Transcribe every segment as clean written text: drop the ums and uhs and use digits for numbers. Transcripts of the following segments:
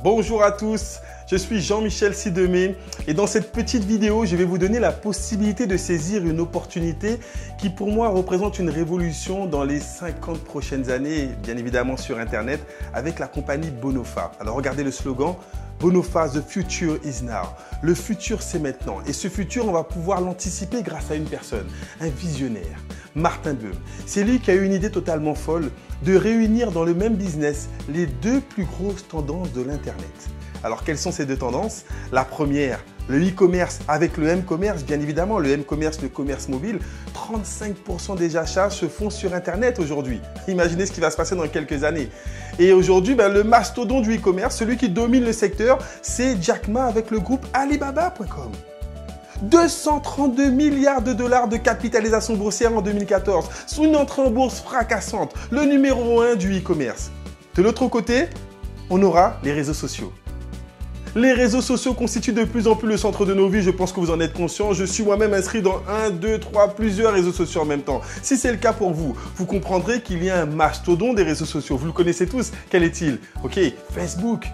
Bonjour à tous, je suis Jean-Michel Sidemé et dans cette petite vidéo, je vais vous donner la possibilité de saisir une opportunité qui pour moi représente une révolution dans les 50 prochaines années, bien évidemment sur Internet, avec la compagnie Bonofa. Alors regardez le slogan, Bonofa, the future is now. Le futur, c'est maintenant. Et ce futur, on va pouvoir l'anticiper grâce à une personne, un visionnaire, Martin Böhm. C'est lui qui a eu une idée totalement folle de réunir dans le même business les deux plus grosses tendances de l'Internet. Alors, quelles sont ces deux tendances? La première, le e-commerce avec le m-commerce, bien évidemment, le m-commerce, le commerce mobile. 35% des achats se font sur Internet aujourd'hui. Imaginez ce qui va se passer dans quelques années. Et aujourd'hui, le mastodonte du e-commerce, celui qui domine le secteur, c'est Jack Ma avec le groupe Alibaba.com. 232 milliards de dollars de capitalisation boursière en 2014, sous une entrée en bourse fracassante, le numéro 1 du e-commerce. De l'autre côté, on aura les réseaux sociaux. Les réseaux sociaux constituent de plus en plus le centre de nos vies, je pense que vous en êtes conscient. Je suis moi-même inscrit dans 1, 2, 3, plusieurs réseaux sociaux en même temps. Si c'est le cas pour vous, vous comprendrez qu'il y a un mastodonte des réseaux sociaux. Vous le connaissez tous, quel est-il? Ok, Facebook.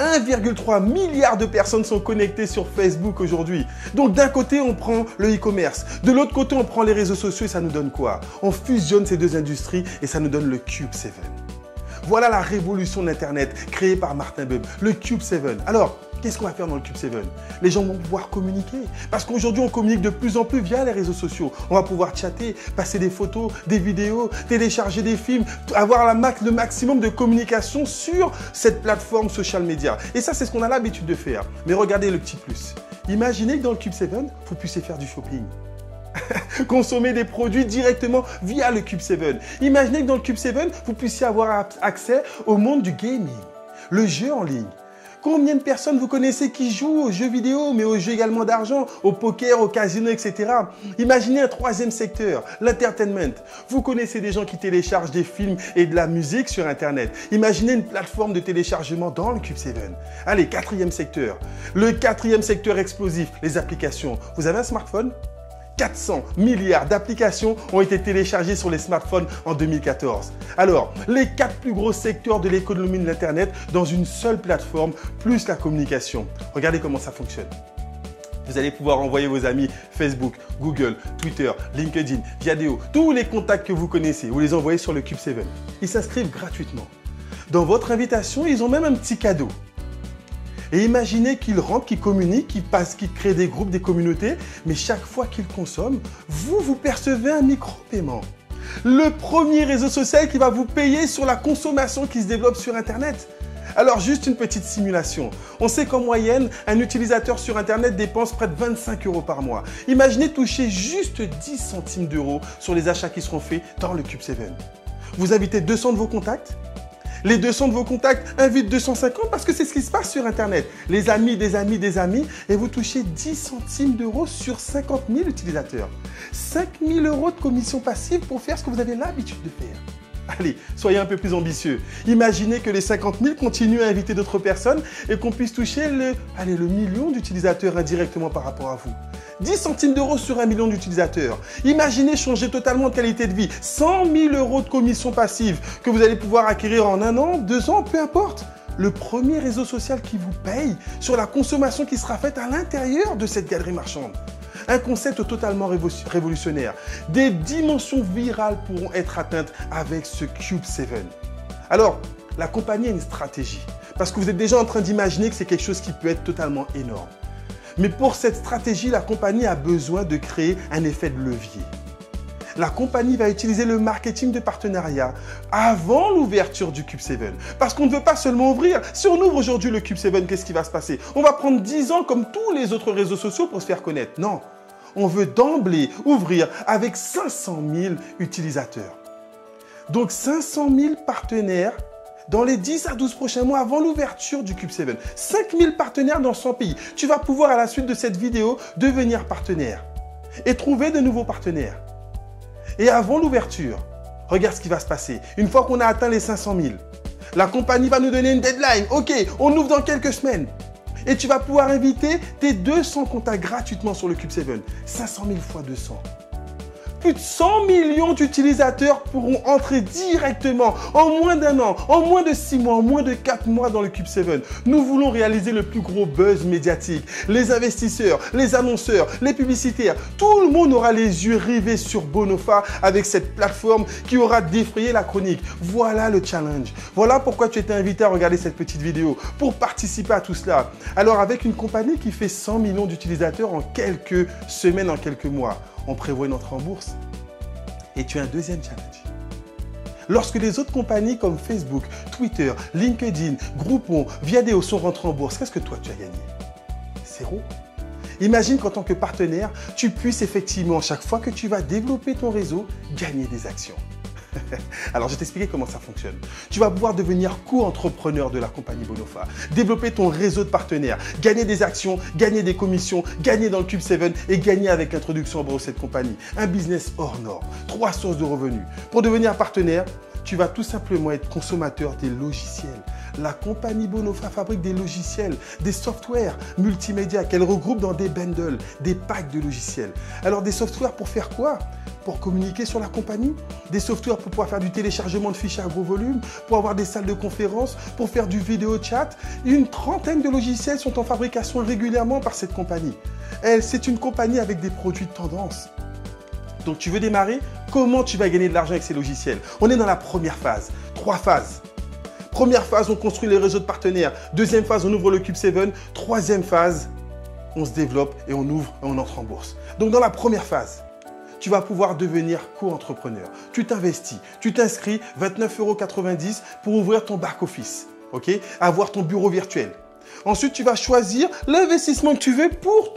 1,3 milliard de personnes sont connectées sur Facebook aujourd'hui. Donc d'un côté, on prend le e-commerce. De l'autre côté, on prend les réseaux sociaux et ça nous donne quoi? On fusionne ces deux industries et ça nous donne le Cube 7. Voilà la révolution d'Internet créée par Martin Böhm, le Cube 7. Alors, qu'est-ce qu'on va faire dans le Cube 7? Les gens vont pouvoir communiquer. Parce qu'aujourd'hui, on communique de plus en plus via les réseaux sociaux. On va pouvoir chatter, passer des photos, des vidéos, télécharger des films, avoir le maximum de communication sur cette plateforme social media. Et ça, c'est ce qu'on a l'habitude de faire. Mais regardez le petit plus. Imaginez que dans le Cube 7, vous puissiez faire du shopping. Consommer des produits directement via le Cube 7. Imaginez que dans le Cube 7, vous puissiez avoir accès au monde du gaming, le jeu en ligne. Combien de personnes vous connaissez qui jouent aux jeux vidéo, mais aux jeux également d'argent, au poker, au casino, etc. Imaginez un troisième secteur, l'entertainment. Vous connaissez des gens qui téléchargent des films et de la musique sur Internet. Imaginez une plateforme de téléchargement dans le Cube 7. Allez, quatrième secteur. Le quatrième secteur explosif, les applications. Vous avez un smartphone ? 400 milliards d'applications ont été téléchargées sur les smartphones en 2014. Alors, les 4 plus gros secteurs de l'économie de l'Internet dans une seule plateforme, plus la communication. Regardez comment ça fonctionne. Vous allez pouvoir envoyer vos amis Facebook, Google, Twitter, LinkedIn, Viadeo, tous les contacts que vous connaissez, vous les envoyez sur le Cube 7. Ils s'inscrivent gratuitement. Dans votre invitation, ils ont même un petit cadeau. Et imaginez qu'ils rentrent, qu'ils communiquent, qu'ils créent des groupes, des communautés, mais chaque fois qu'ils consomment, vous percevez un micro-paiement. Le premier réseau social qui va vous payer sur la consommation qui se développe sur Internet. Alors, juste une petite simulation. On sait qu'en moyenne, un utilisateur sur Internet dépense près de 25 € par mois. Imaginez toucher juste 10 centimes d'euros sur les achats qui seront faits dans le Cube 7. Vous invitez 200 de vos contacts. Les 200 de vos contacts invitent 250 parce que c'est ce qui se passe sur Internet. Les amis, des amis, des amis, et vous touchez 10 centimes d'euros sur 50 000 utilisateurs. 5 000 € de commission passive pour faire ce que vous avez l'habitude de faire. Allez, soyez un peu plus ambitieux. Imaginez que les 50 000 continuent à inviter d'autres personnes et qu'on puisse toucher le million d'utilisateurs indirectement par rapport à vous. 10 centimes d'euros sur 1 million d'utilisateurs. Imaginez changer totalement de qualité de vie. 100 000 € de commission passive que vous allez pouvoir acquérir en 1 an, 2 ans, peu importe. Le premier réseau social qui vous paye sur la consommation qui sera faite à l'intérieur de cette galerie marchande. Un concept totalement révolutionnaire. Des dimensions virales pourront être atteintes avec ce Cube 7. Alors, la compagnie a une stratégie. Parce que vous êtes déjà en train d'imaginer que c'est quelque chose qui peut être totalement énorme. Mais pour cette stratégie, la compagnie a besoin de créer un effet de levier. La compagnie va utiliser le marketing de partenariat avant l'ouverture du Cube 7. Parce qu'on ne veut pas seulement ouvrir. Si on ouvre aujourd'hui le Cube 7, qu'est-ce qui va se passer? On va prendre 10 ans comme tous les autres réseaux sociaux pour se faire connaître. Non, on veut d'emblée ouvrir avec 500 000 utilisateurs. Donc 500 000 partenaires dans les 10 à 12 prochains mois avant l'ouverture du Cube 7. 5000 partenaires dans 100 pays. Tu vas pouvoir à la suite de cette vidéo devenir partenaire et trouver de nouveaux partenaires. Et avant l'ouverture, regarde ce qui va se passer. Une fois qu'on a atteint les 500 000, la compagnie va nous donner une deadline. Ok, on ouvre dans quelques semaines. Et tu vas pouvoir inviter tes 200 contacts gratuitement sur le Cube 7. 500 000 fois 200. Plus de 100 millions d'utilisateurs pourront entrer directement en moins d'1 an, en moins de 6 mois, en moins de 4 mois dans le Cube 7. Nous voulons réaliser le plus gros buzz médiatique. Les investisseurs, les annonceurs, les publicitaires, tout le monde aura les yeux rivés sur Bonofa avec cette plateforme qui aura défrayé la chronique. Voilà le challenge. Voilà pourquoi tu étais invité à regarder cette petite vidéo, pour participer à tout cela. Alors avec une compagnie qui fait 100 millions d'utilisateurs en quelques semaines, en quelques mois, on prévoit une entrée en bourse. Et tu as un deuxième challenge. Lorsque les autres compagnies comme Facebook, Twitter, LinkedIn, Groupon, Viadeo sont rentrées en bourse, qu'est-ce que toi tu as gagné? 0. Imagine qu'en tant que partenaire, tu puisses effectivement, chaque fois que tu vas développer ton réseau, gagner des actions. Alors, je vais t'expliquer comment ça fonctionne. Tu vas pouvoir devenir co-entrepreneur de la compagnie Bonofa, développer ton réseau de partenaires, gagner des actions, gagner des commissions, gagner dans le Cube 7 et gagner avec l'introduction en bourse de cette compagnie. Un business hors norme, 3 sources de revenus. Pour devenir partenaire, tu vas tout simplement être consommateur des logiciels. La compagnie Bonofa fabrique des logiciels, des softwares multimédia qu'elle regroupe dans des bundles, des packs de logiciels. Alors des softwares pour faire quoi? Pour communiquer sur la compagnie, des softwares pour pouvoir faire du téléchargement de fichiers à gros volume, pour avoir des salles de conférence, pour faire du vidéo chat. Une trentaine de logiciels sont en fabrication régulièrement par cette compagnie. C'est une compagnie avec des produits de tendance. Donc tu veux démarrer? Comment tu vas gagner de l'argent avec ces logiciels? On est dans la première phase. 3 phases. Première phase, on construit les réseaux de partenaires. Deuxième phase, on ouvre le Cube 7. Troisième phase, on se développe et on ouvre et on entre en bourse. Donc dans la première phase, tu vas pouvoir devenir co-entrepreneur. Tu t'investis, tu t'inscris 29,90 € pour ouvrir ton back-office, ok? Avoir ton bureau virtuel. Ensuite, tu vas choisir l'investissement que tu veux pour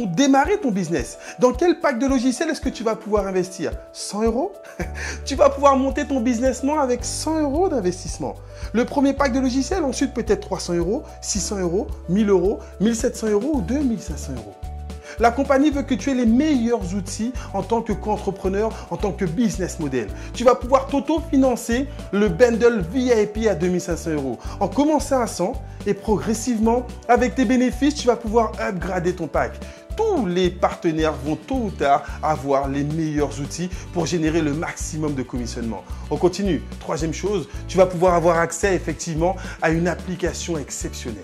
démarrer ton business. Dans quel pack de logiciels est-ce que tu vas pouvoir investir? 100 €? Tu vas pouvoir monter ton businessment avec 100 € d'investissement. Le premier pack de logiciels, ensuite peut-être 300 €, 600 €, 1000 €, 1700 € ou 2500 €. La compagnie veut que tu aies les meilleurs outils en tant que co-entrepreneur, en tant que business model. Tu vas pouvoir t'auto-financer le bundle VIP à 2500 € en commençant à 100 et progressivement, avec tes bénéfices, tu vas pouvoir upgrader ton pack. Tous les partenaires vont tôt ou tard avoir les meilleurs outils pour générer le maximum de commissionnement. On continue. Troisième chose, tu vas pouvoir avoir accès effectivement à une application exceptionnelle.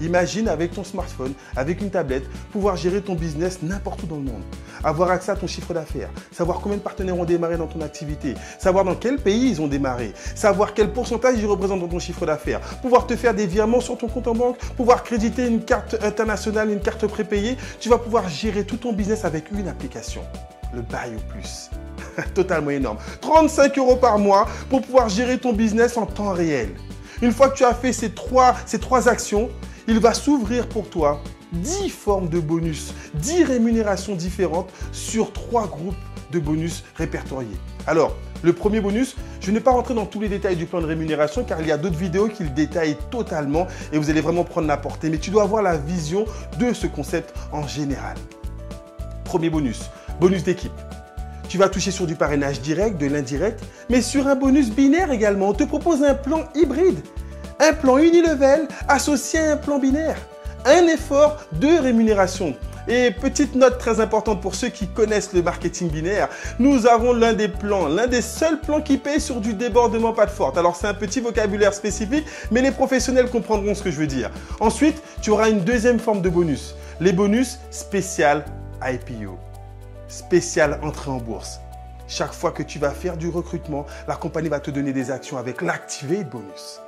Imagine avec ton smartphone, avec une tablette, pouvoir gérer ton business n'importe où dans le monde. Avoir accès à ton chiffre d'affaires, savoir combien de partenaires ont démarré dans ton activité, savoir dans quel pays ils ont démarré, savoir quel pourcentage ils représentent dans ton chiffre d'affaires, pouvoir te faire des virements sur ton compte en banque, pouvoir créditer une carte internationale, une carte prépayée. Tu vas pouvoir gérer tout ton business avec une application, le Buy au Plus. Totalement énorme. 35 € par mois pour pouvoir gérer ton business en temps réel. Une fois que tu as fait ces trois actions, il va s'ouvrir pour toi 10 formes de bonus, 10 rémunérations différentes sur 3 groupes de bonus répertoriés. Alors, le premier bonus, je ne vais pas rentrer dans tous les détails du plan de rémunération car il y a d'autres vidéos qui le détaillent totalement et vous allez vraiment prendre la portée. Mais tu dois avoir la vision de ce concept en général. Premier bonus, bonus d'équipe. Tu vas toucher sur du parrainage direct, de l'indirect, mais sur un bonus binaire également. On te propose un plan hybride. Un plan unilevel associé à un plan binaire. Un effort de rémunération. Et petite note très importante pour ceux qui connaissent le marketing binaire, nous avons l'un des seuls plans qui paye sur du débordement pas de forte. Alors c'est un petit vocabulaire spécifique, mais les professionnels comprendront ce que je veux dire. Ensuite, tu auras une deuxième forme de bonus. Les bonus spécial IPO. Spécial entrée en bourse. Chaque fois que tu vas faire du recrutement, la compagnie va te donner des actions avec l'Activate Bonus.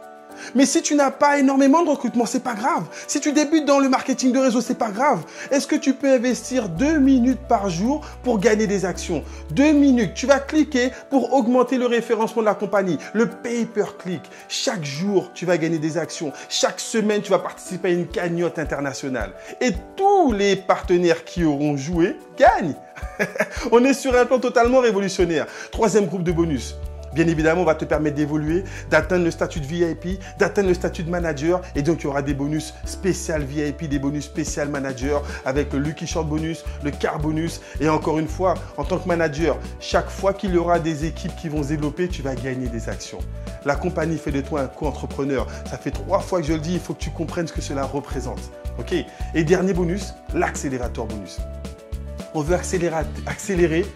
Mais si tu n'as pas énormément de recrutement, c'est pas grave. Si tu débutes dans le marketing de réseau, c'est pas grave. Est-ce que tu peux investir 2 minutes par jour pour gagner des actions? 2 minutes. Tu vas cliquer pour augmenter le référencement de la compagnie. Le pay-per-click. Chaque jour, tu vas gagner des actions. Chaque semaine, tu vas participer à une cagnotte internationale. Et tous les partenaires qui auront joué gagnent. On est sur un plan totalement révolutionnaire. Troisième groupe de bonus. Bien évidemment, on va te permettre d'évoluer, d'atteindre le statut de VIP, d'atteindre le statut de manager. Et donc, il y aura des bonus spécial VIP, des bonus spécial manager avec le Lucky Short bonus, le Car bonus. Et encore une fois, en tant que manager, chaque fois qu'il y aura des équipes qui vont se développer, tu vas gagner des actions. La compagnie fait de toi un co-entrepreneur. Ça fait 3 fois que je le dis, il faut que tu comprennes ce que cela représente. Ok? Et dernier bonus, l'accélérateur bonus. On veut accélérer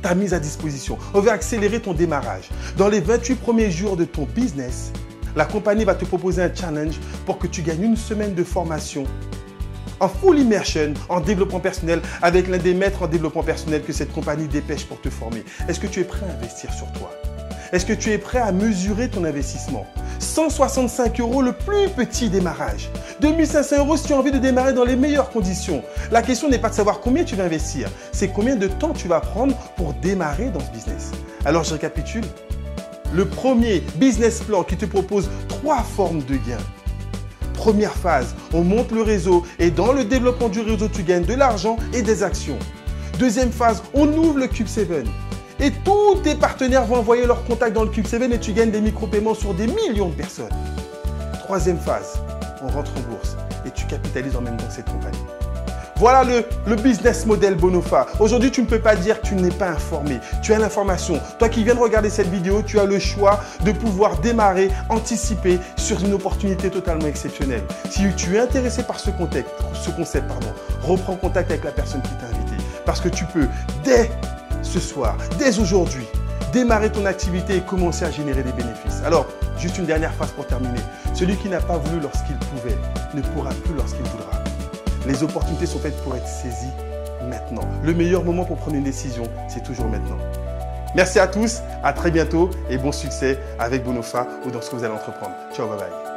ta mise à disposition. On veut accélérer ton démarrage. Dans les 28 premiers jours de ton business, la compagnie va te proposer un challenge pour que tu gagnes une semaine de formation en full immersion, en développement personnel, avec l'un des maîtres en développement personnel que cette compagnie dépêche pour te former. Est-ce que tu es prêt à investir sur toi? Est-ce que tu es prêt à mesurer ton investissement? 165 € le plus petit démarrage. 2500 € si tu as envie de démarrer dans les meilleures conditions. La question n'est pas de savoir combien tu vas investir, c'est combien de temps tu vas prendre pour démarrer dans ce business. Alors je récapitule. Le premier business plan qui te propose 3 formes de gains. Première phase, on monte le réseau et dans le développement du réseau, tu gagnes de l'argent et des actions. Deuxième phase, on ouvre le Cube 7 et tous tes partenaires vont envoyer leurs contacts dans le Cube 7 et tu gagnes des micro-paiements sur des millions de personnes. Troisième phase, on rentre en bourse et tu capitalises en même temps cette compagnie. Voilà le business model Bonofa. Aujourd'hui, tu ne peux pas dire que tu n'es pas informé. Tu as l'information. Toi qui viens de regarder cette vidéo, tu as le choix de pouvoir démarrer, anticiper sur une opportunité totalement exceptionnelle. Si tu es intéressé par ce concept, reprends contact avec la personne qui t'a invité. Parce que tu peux, dès ce soir, dès aujourd'hui, démarrer ton activité et commencer à générer des bénéfices. Alors, juste une dernière phrase pour terminer. Celui qui n'a pas voulu lorsqu'il pouvait ne pourra plus lorsqu'il voudra. Les opportunités sont faites pour être saisies maintenant. Le meilleur moment pour prendre une décision, c'est toujours maintenant. Merci à tous, à très bientôt et bon succès avec Bonofa ou dans ce que vous allez entreprendre. Ciao, bye bye.